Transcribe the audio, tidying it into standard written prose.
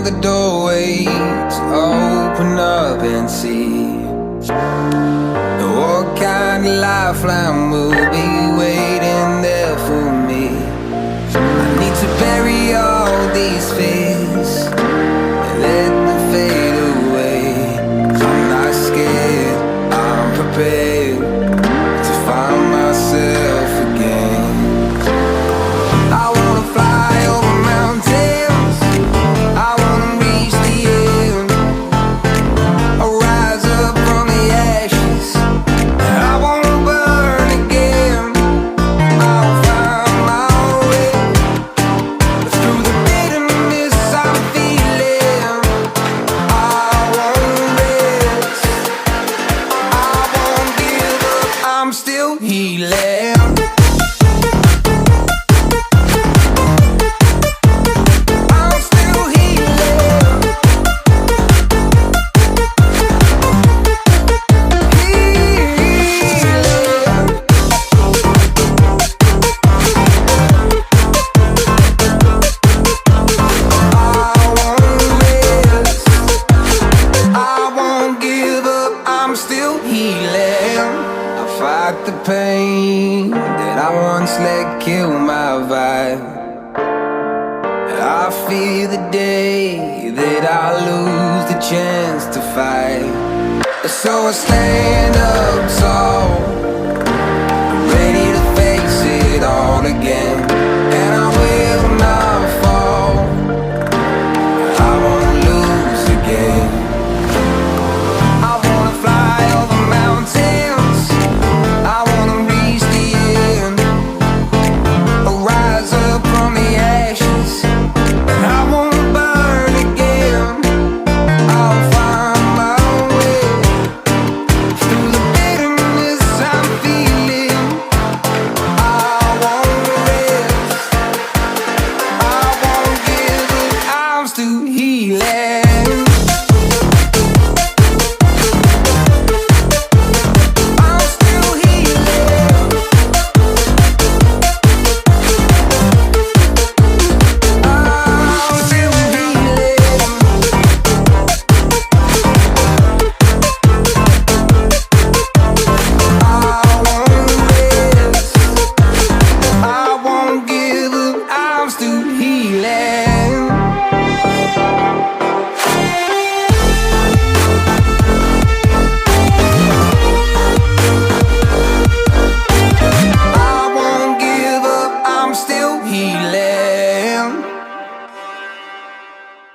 the doorway to open up and see what kind of lifeline will be waiting there for me. I need to bury all these fears and let them fade away. I'm not scared, I'm prepared to find myself again. I wanna fly over mountains, I wanna reach the end, I'll rise up from the ashes, I wanna burn again. I'll find my way through the bitterness I'm feeling. I won't rest, I won't give up, I'm still healing. I'm still healing. I won't give up, I'm still healing. I fight the pain that I once let kill my vibe. I fear the day that I lose the chance to fight. So I stand up tall, ready to face it all again. And I will not fall, I won't lose again. I wanna fly over mountains, I wanna reach the end, I'll rise up from the ashes, I won't burn again. I'll find my way through the bitterness I'm feeling. I won't rest, I won't give up, I'm still healing. I'm still healing. I'm still healing. I won't rest, I won't give up, I'm still healing. I won't give up, I'm still healing.